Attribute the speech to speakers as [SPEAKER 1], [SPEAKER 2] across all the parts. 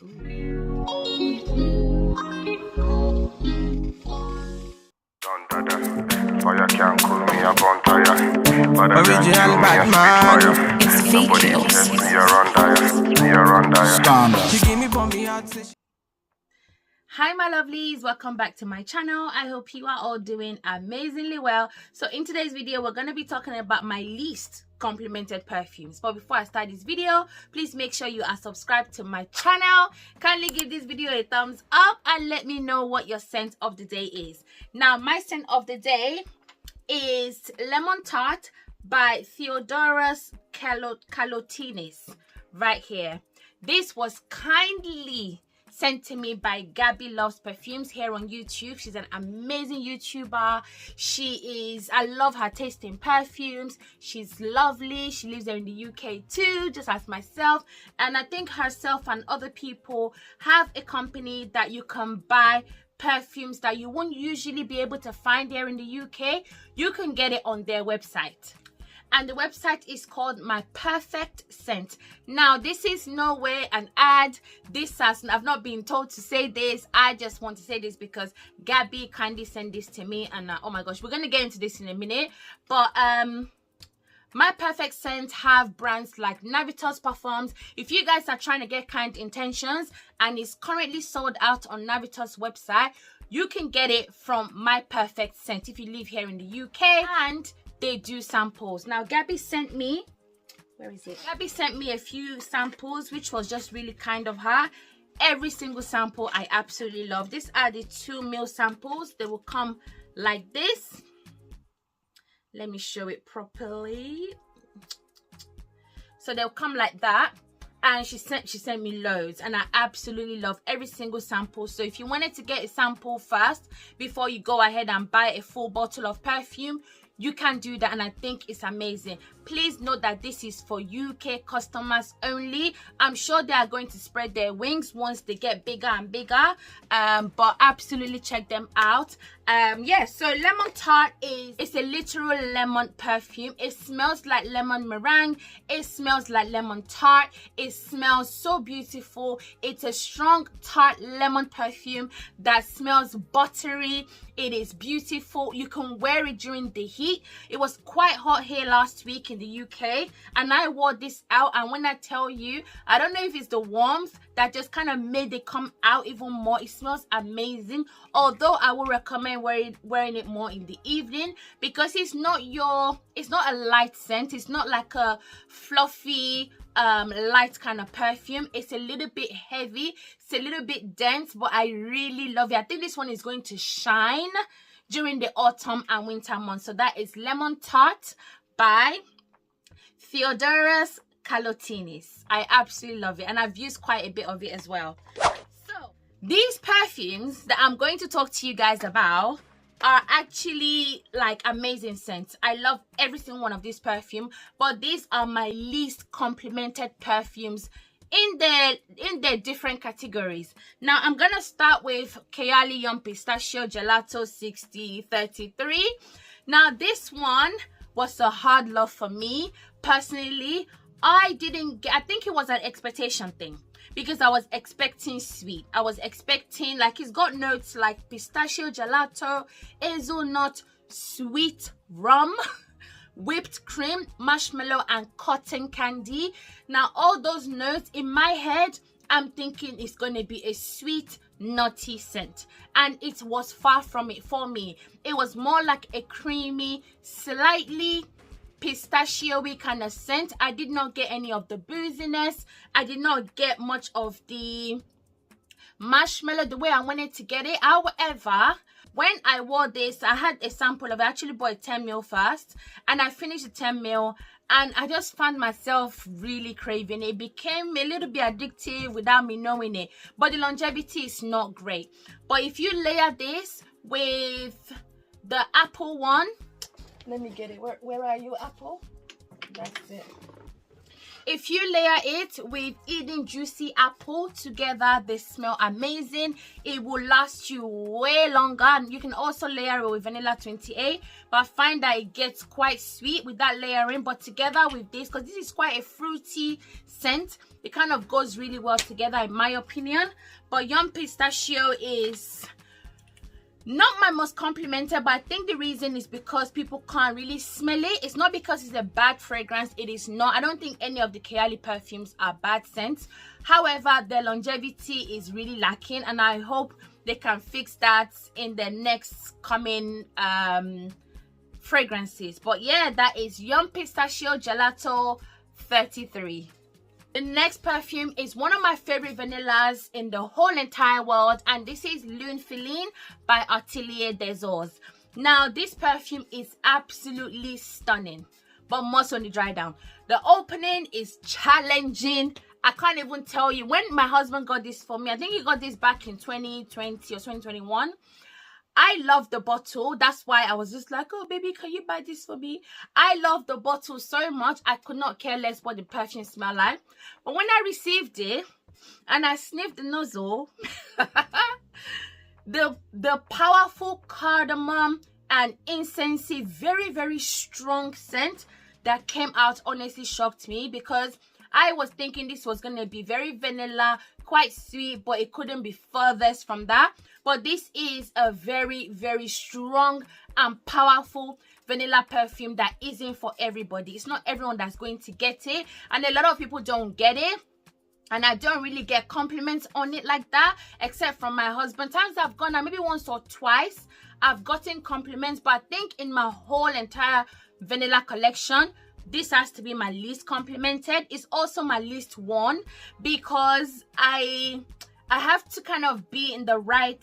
[SPEAKER 1] Fire can't cool me up on fire.
[SPEAKER 2] Original Batman.
[SPEAKER 1] It's nobody test me around there.
[SPEAKER 2] She give me bumpy heart.
[SPEAKER 3] Hi my lovelies, welcome back to my channel. I hope you are all doing amazingly well. So in today's video we're going to be talking about my least complimented perfumes. But before I start this video, please make sure you are subscribed to my channel. Kindly give this video a thumbs up and let me know what your scent of the day is. Now my scent of the day is Lemon Tart by 𝐏𝐞𝐫𝐿𝐿 right here. This was kindly sent to me by 𝐏𝐞𝐫𝐿 Loves Perfumes here on YouTube. She's an amazing YouTuber. I love her taste in perfumes. She's lovely. She lives there in the UK too, just as myself. And I think herself and other people have a company that you can buy perfumes that you won't usually be able to find here in the UK. You can get it on their website. And the website is called My Perfect Scent. Now, this is no way an ad. I've not been told to say this. I just want to say this because 𝐏𝐶𝐵 kindly sent this to me. And oh my gosh, we're going to get into this in a minute. But My Perfect Scent have brands like Navitos Parfums. If you guys are trying to get Kind Intentions and it's currently sold out on Navitos website, you can get it from My Perfect Scent if you live here in the UK. And they do samples. Now 𝐏𝐶𝐵 sent me, where is it? 𝐏𝐶𝐵 sent me a few samples, which was just really kind of her. Every single sample I absolutely love. These are the 2 ml samples. They will come like this. Let me show it properly. So they'll come like that. And she sent me loads, and I absolutely love every single sample. So if you wanted to get a sample first before you go ahead and buy a full bottle of perfume, you can do that, and I think it's amazing. Please note that this is for UK customers only. I'm sure they are going to spread their wings once they get bigger and bigger, but absolutely check them out. Yeah, so Lemon Tart it's a literal lemon perfume. It smells like lemon meringue. It smells like lemon tart. It smells so beautiful. It's a strong tart lemon perfume that smells buttery. It is beautiful. You can wear it during the heat. It was quite hot here last week in the UK, and I wore this out, and when I tell you, I don't know if it's the warmth that just kind of made it come out even more. It smells amazing, although I would recommend wearing it more in the evening because it's not a light scent. It's not like a fluffy light kind of perfume. It's a little bit heavy, it's a little bit dense, but I really love it. I think this one is going to shine during the autumn and winter months. So that is Lemon Tart by 𝐏𝐿𝐿. I absolutely love it, and I've used quite a bit of it as well. So these perfumes that I'm going to talk to you guys about are actually like amazing scents. I love every single one of these perfumes, but these are my least complimented perfumes in their different categories. Now I'm gonna start with Kayali Young Pistachio Gelato 6033. Now this one was a hard love for me personally. I think it was an expectation thing, because I was expecting sweet. I was expecting, like, it's got notes like pistachio, gelato, hazelnut, sweet rum, whipped cream, marshmallow, and cotton candy. Now all those notes in my head, I'm thinking it's going to be a sweet, nutty scent, and it was far from it for me. It was more like a creamy, slightly pistachio-y kind of scent. I did not get any of the booziness. I did not get much of the marshmallow the way I wanted to get it. However, when I wore this, I had a sample of it. I actually bought a 10 ml first, and I finished the 10 ml, and I just found myself really craving it. It became a little bit addictive without me knowing it, but the longevity is not great. But if you layer this with the apple one, let me get it. Where are you, apple? That's it. If you layer it with Eden Juicy Apple together, they smell amazing. It will last you way longer. And you can also layer it with Vanilla 28, but I find that it gets quite sweet with that layering. But together with this, because this is quite a fruity scent, it kind of goes really well together in my opinion. But Young Pistachio is not my most complimented, but I think the reason is because people can't really smell it. It's not because it's a bad fragrance. It is not. I don't think any of the Kayali perfumes are bad scents. However, their longevity is really lacking, and I hope they can fix that in the next coming fragrances. But yeah, that is Young Pistachio Gelato 33. The next perfume is one of my favorite vanillas in the whole entire world, and this is Loon Feeling by Atelier des Ors. Now, this perfume is absolutely stunning, but must only dry down. The opening is challenging. I can't even tell you. When my husband got this for me, I think he got this back in 2020 or 2021. I love the bottle. That's why I was just like, oh baby, can you buy this for me? I love the bottle so much. I could not care less what the perfume smelled like. But when I received it and I sniffed the nozzle, the powerful cardamom and incensey, very, very strong scent that came out honestly shocked me, because I was thinking this was going to be very vanilla, quite sweet, but it couldn't be furthest from that. But this is a very, very strong and powerful vanilla perfume that isn't for everybody. It's not everyone that's going to get it, and a lot of people don't get it. And I don't really get compliments on it like that, except from my husband. Times I've gone, maybe once or twice, I've gotten compliments. But I think in my whole entire vanilla collection, this has to be my least complimented. It's also my least worn, because I have to kind of be in the right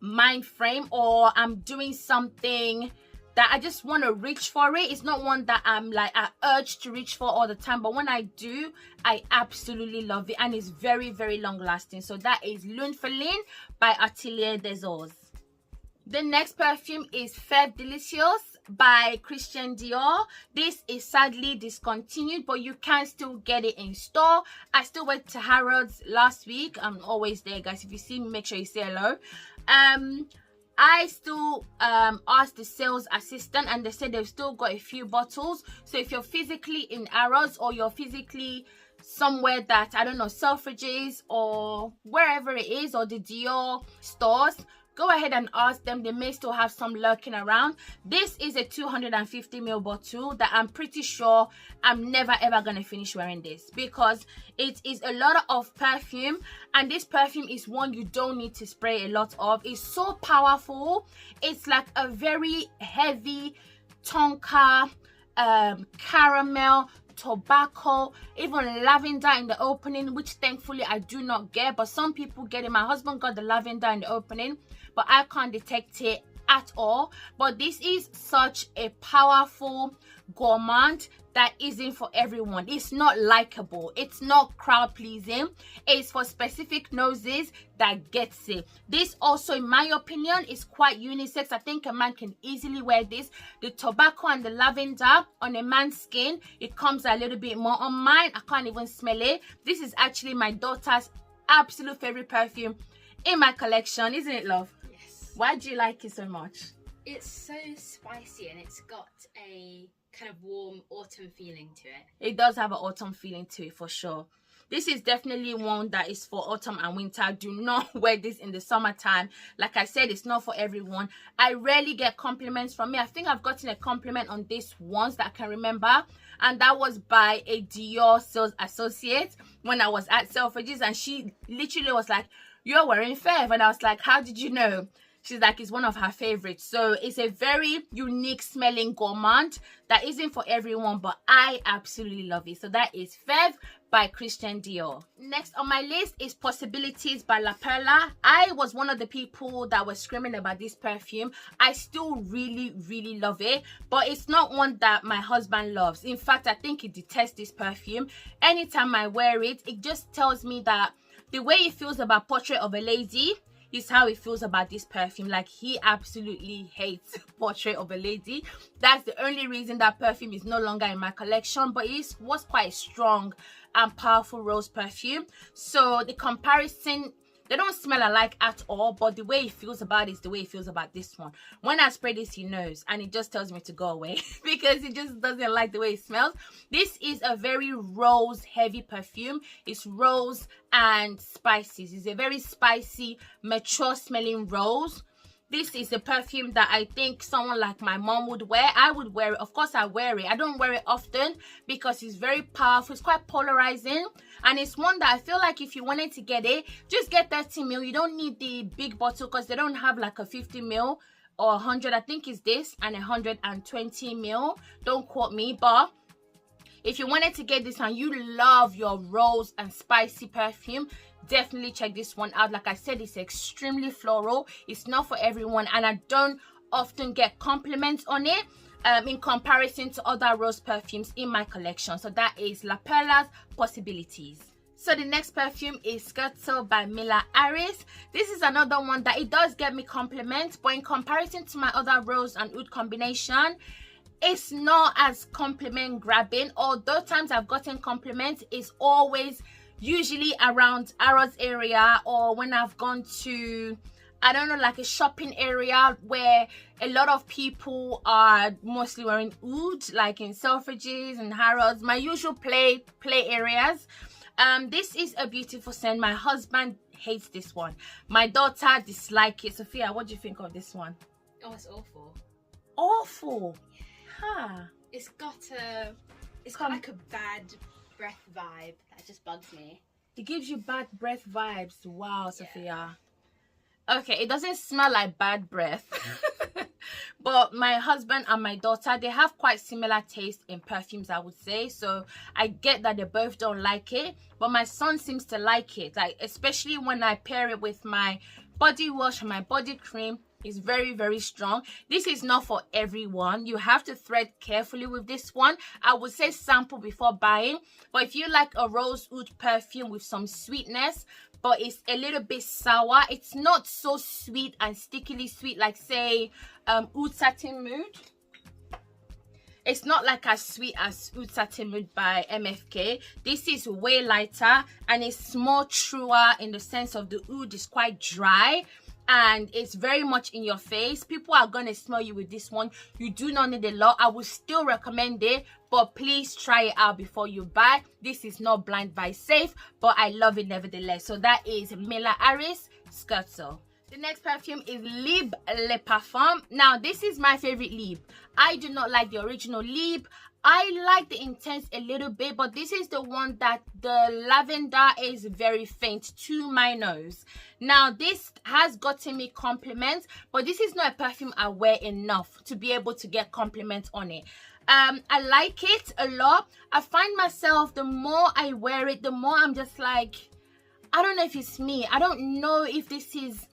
[SPEAKER 3] mind frame, or I'm doing something that I just want to reach for it. It's not one that I'm like, I urge to reach for all the time, but when I do, I absolutely love it, and it's very, very long lasting. So that is Loon Feeling by Atelier des Ors. The next perfume is Feve Delicieuse by Christian Dior. This is sadly discontinued, but you can still get it in store. I still went to Harrods last week. I'm always there, guys. If you see me, make sure you say hello. I still asked the sales assistant, and they said they've still got a few bottles. So if you're physically in Harrods, or you're physically somewhere that, I don't know, Selfridges or wherever it is, or the Dior stores, go ahead and ask them. They may still have some lurking around. This is a 250 ml bottle that I'm pretty sure I'm never ever gonna finish wearing this, because it is a lot of perfume, and this perfume is one you don't need to spray a lot of. It's so powerful. It's like a very heavy tonka, caramel, tobacco, even lavender in the opening, which thankfully I do not get, but some people get it. My husband got the lavender in the opening, but I can't detect it at all. But this is such a powerful gourmand that isn't for everyone. It's not likable, it's not crowd pleasing. It's for specific noses that gets it. This also, in my opinion, is quite unisex. I think a man can easily wear this. The tobacco and the lavender on a man's skin, it comes a little bit more. On mine, I can't even smell it. This is actually my daughter's absolute favorite perfume in my collection, isn't it, love?
[SPEAKER 4] Yes.
[SPEAKER 3] Why do you like it so much?
[SPEAKER 4] It's so spicy, and it's got a kind of warm autumn feeling to it.
[SPEAKER 3] It does have an autumn feeling to it, for sure. This is definitely one that is for autumn and winter. Do not wear this in the summertime. Like I said, it's not for everyone. I rarely get compliments from me. I think I've gotten a compliment on this once that I can remember, and that was by a Dior sales associate when I was at Selfridges, and she literally was like, "You're wearing Feve," and I was like, "How did you know?" She's like, it's one of her favorites. So it's a very unique smelling gourmand that isn't for everyone, but I absolutely love it. So that is Feve by Christian Dior. Next on my list is Possibilities by La Perla. I was one of the people that was screaming about this perfume. I still really, really love it, but it's not one that my husband loves. In fact, I think he detests this perfume. Anytime I wear it, it just tells me that the way he feels about Portrait of a Lady, is how he feels about this perfume. Like, he absolutely hates Portrait of a Lady. That's the only reason that perfume is no longer in my collection, but it was quite strong and powerful rose perfume. So the comparison, they don't smell alike at all, but the way he feels about it is the way he feels about this one. When I spray this, he knows, and it just tells me to go away because he just doesn't like the way it smells. This is a very rose heavy perfume. It's rose and spices. It's a very spicy, mature smelling rose. This is a perfume that I think someone like my mom would wear. I would wear it. Of course, I wear it. I don't wear it often because it's very powerful. It's quite polarizing. And it's one that I feel like if you wanted to get it, just get 30 ml. You don't need the big bottle because they don't have like a 50 ml or 100. I think it's this and 120 ml. Don't quote me, but if you wanted to get this and you love your rose and spicy perfume, definitely check this one out. Like I said, it's extremely floral. It's not for everyone, and I don't often get compliments on it in comparison to other rose perfumes in my collection. So that is La Perla's Possibilities. So the next perfume is Scherzo by Mila Aries. This is another one that it does get me compliments, but in comparison to my other rose and oud combination, it's not as compliment grabbing. Although times I've gotten compliments, it's always usually around Aries area, or when I've gone to, I don't know, like a shopping area where a lot of people are mostly wearing oud, like in Selfridges and Harrods, my usual play areas. This is a beautiful scent. My husband hates this one. My daughter dislikes it. Sophia, what do you think of this one?
[SPEAKER 4] Oh, it's awful.
[SPEAKER 3] Awful. Huh.
[SPEAKER 4] It's got like a bad breath vibe that just bugs me.
[SPEAKER 3] It gives you bad breath vibes. Wow, Sophia. Okay, it doesn't smell like bad breath. But my husband and my daughter, they have quite similar taste in perfumes, I would say. So I get that they both don't like it, but my son seems to like it. Like, especially when I pair it with my body wash and my body cream. It's very, very strong. This is not for everyone. You have to thread carefully with this one. I would say sample before buying. But if you like a rose oud perfume with some sweetness, but it's a little bit sour, it's not so sweet and stickily sweet like, say, Oud Satin Mood. It's not like as sweet as Oud Satin Mood by MFK. This is way lighter and it's more truer in the sense of the oud is quite dry. And it's very much in your face. People are going to smell you with this one. You do not need a lot. I would still recommend it, but please try it out before you buy. This is not blind buy safe, but I love it nevertheless. So that is Mila Aries Scherzo. The next perfume is Libre Le Parfum. Now, this is my favorite Libre. I do not like the original Libre. I like the Intense a little bit, but this is the one that the lavender is very faint to my nose. Now, this has gotten me compliments, but this is not a perfume I wear enough to be able to get compliments on it. I like it a lot. I find myself, the more I wear it, the more I'm just like, I don't know if it's me. I don't know if this is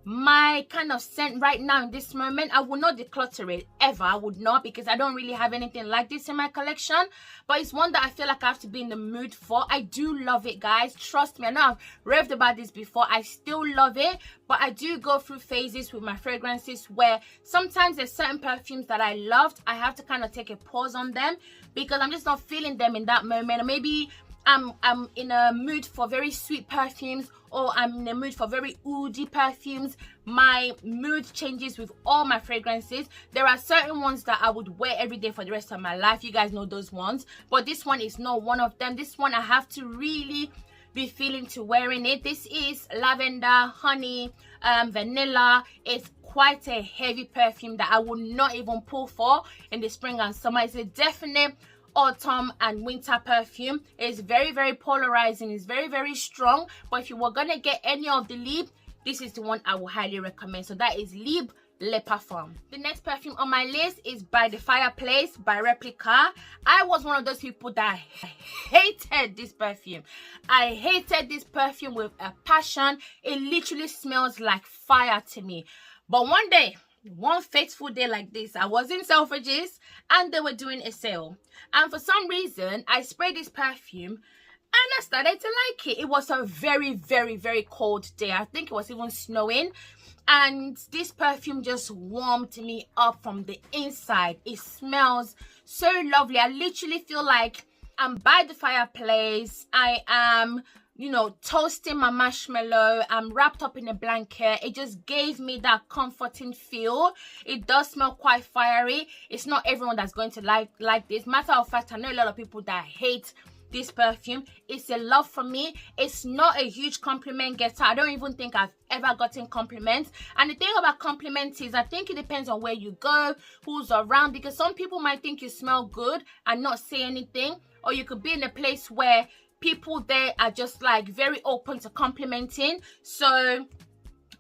[SPEAKER 3] my kind of scent right now in this moment. I would not declutter it ever. I would not, because I don't really have anything like this in my collection, but it's one that I feel like I have to be in the mood for. I do love it, guys, trust me. I know I've raved about this before. I still love it, but I do go through phases with my fragrances where sometimes there's certain perfumes that I loved, I have to kind of take a pause on them because I'm just not feeling them in that moment. Or maybe I'm in a mood for very sweet perfumes, or I'm in a mood for very oudy perfumes. My mood changes with all my fragrances. There are certain ones that I would wear every day for the rest of my life. You guys know those ones, but this one is not one of them. This one I have to really be feeling to wearing it. This is lavender, honey, vanilla. It's quite a heavy perfume that I would not even pull for in the spring and summer. It's a definite autumn and winter perfume. It's very, very polarizing. It's very, very strong, but if you were gonna get any of the Libre, this is the one I would highly recommend. So that is Libre Le Parfum. The next perfume on my list is by the Fireplace by Replica. I was one of those people that hated this perfume. I hated this perfume with a passion. It literally smells like fire to me. But one day, one fateful day like this, I was in Selfridges and they were doing a sale, and for some reason I sprayed this perfume I started to like it. It was a very, very, very cold day. I think it was even snowing. And this perfume just warmed me up from the inside. It smells so lovely. I literally feel like I'm by the fireplace. I am, you know, toasting my marshmallow. I'm wrapped up in a blanket. It just gave me that comforting feel. It does smell quite fiery. It's not everyone that's going to like this. Matter of fact, I know a lot of people that hate this perfume. It's a love for me. It's not a huge compliment getter. I don't even think I've ever gotten compliments. And the thing about compliments is I think it depends on where you go, who's around, because some people might think you smell good and not say anything, or you could be in a place where people there are just like very open to complimenting. So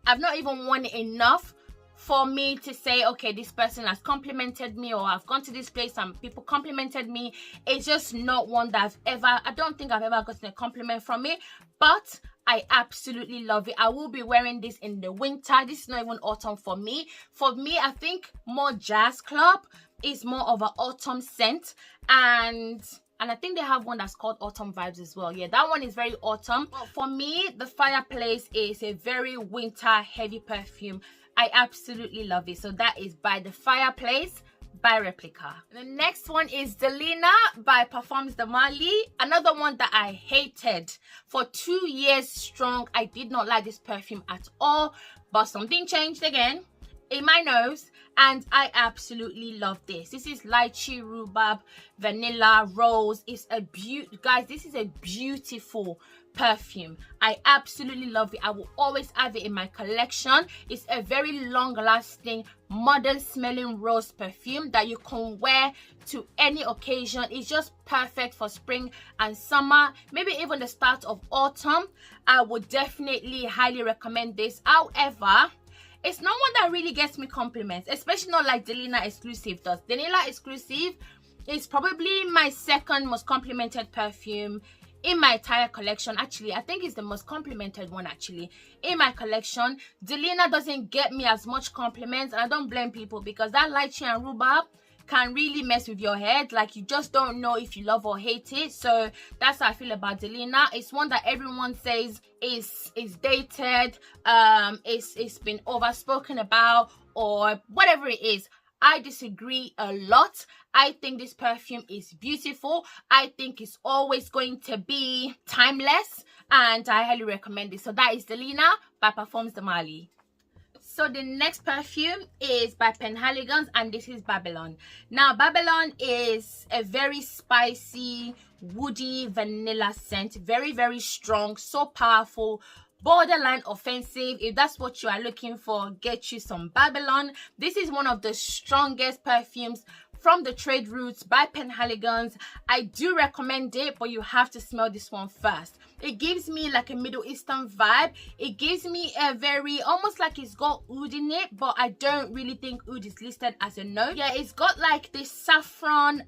[SPEAKER 3] I've not even won enough for me to say, okay, this person has complimented me, or I've gone to this place and people complimented me. It's just not one that I don't think I've ever gotten a compliment from it, but I absolutely love it. I will be wearing this in the winter. This is not even autumn for me. For me, I think more Jazz Club is more of an autumn scent, and I think they have one that's called Autumn Vibes as well. Yeah, that one is very autumn. But for me, the Fireplace is a very winter heavy perfume. I absolutely love it. So that is by the Fireplace by Replica. The next one is Delina by Perfumes That Are. Another one that I hated for 2 years strong. I did not like this perfume at all, but something changed again in my nose, and I absolutely love this. This is lychee, rhubarb, vanilla, rose. It's a guys, this is a beautiful perfume. I absolutely love it. I will always have it in my collection. It's a very long lasting, modern smelling rose perfume that you can wear to any occasion. It's just perfect for spring and summer, maybe even the start of autumn. I would definitely highly recommend this. However, it's not one that really gets me compliments, especially not like Delina Exclusive does. Delina Exclusive is probably my second most complimented perfume in my entire collection. Actually, I think it's the most complimented one actually in my collection. Delina doesn't get me as much compliments, and I don't blame people, because that lychee and rhubarb can really mess with your head. Like, you just don't know if you love or hate it. So that's how I feel about Delina. It's one that everyone says is dated, it's been overspoken about, or whatever it is. I disagree a lot. I think this perfume is beautiful. I think it's always going to be timeless, and I highly recommend it. So that is Delina by Perfumes That Are. So the next perfume is by Penhaligon, and this is Babylon. Now, Babylon is a very spicy, woody vanilla scent. Very, very strong, so powerful, borderline offensive. If that's what you are looking for, get you some Babylon. This is one of the strongest perfumes from the trade routes by Penhaligon. I do recommend it, but you have to smell this one first. It gives me like a Middle Eastern vibe. It gives me a very, almost like it's got oud in it, but I don't really think oud is listed as a note. Yeah, it's got like this saffron,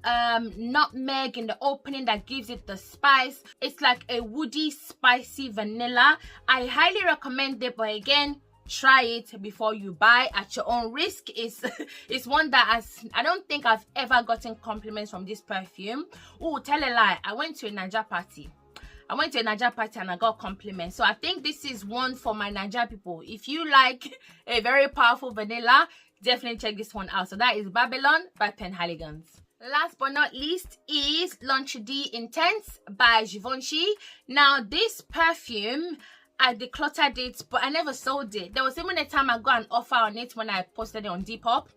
[SPEAKER 3] nutmeg in the opening that gives it the spice. It's like a woody, spicy vanilla. I highly recommend it, but again, try it before you buy at your own risk. It's one that I don't think I've ever gotten compliments from this perfume. Oh, tell a lie, I went to a Naija party and I got compliments. So I think this is one for my Naija people. If you like a very powerful vanilla, definitely check this one out. So that is Babylon by Penhaligon. Last but not least is L'Entrée Intense by Givenchy. Now, this perfume, I decluttered it, but I never sold it. There was even a time I got an offer on it when I posted it on Depop.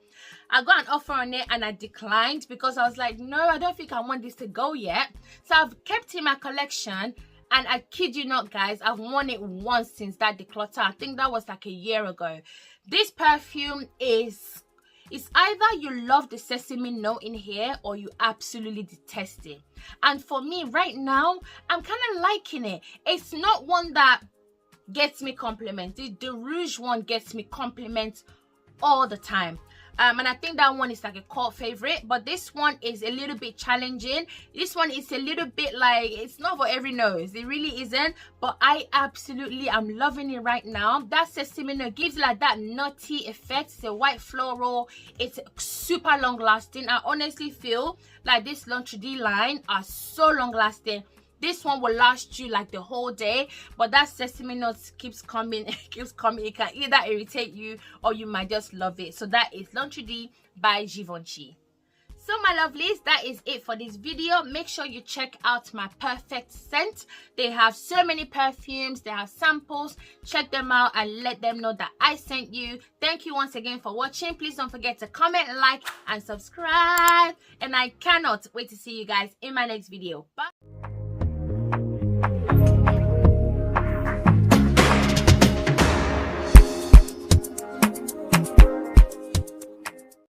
[SPEAKER 3] I got an offer on it and I declined because I was like, no, I don't think I want this to go yet. So I've kept it in my collection, and I kid you not, guys, I've worn it once since that declutter. I think that was like a year ago. This perfume is, it's either you love the sesame note in here or you absolutely detest it. And for me right now, I'm kind of liking it. It's not one that gets me compliments. The Rouge one gets me compliments all the time. And I think that one is like a cult favorite, but this one is a little bit challenging. This one is a little bit like, it's not for every nose. It really isn't, but I absolutely am loving it right now. That sesame note gives like that nutty effect. It's a white floral. It's super long lasting. I honestly feel like this L'Entrée line are so long lasting. This one will last you like the whole day, but that sesame nuts keeps coming. It can either irritate you or you might just love it. So that is L'Entrée by Givenchy. So my lovelies, that is it for this video. Make sure you check out my Perfect scent. They have so many perfumes, they have samples. Check them out and let them know that I sent you. Thank you once again for watching. Please don't forget to comment, like and subscribe, and I cannot wait to see you guys in my next video. Bye.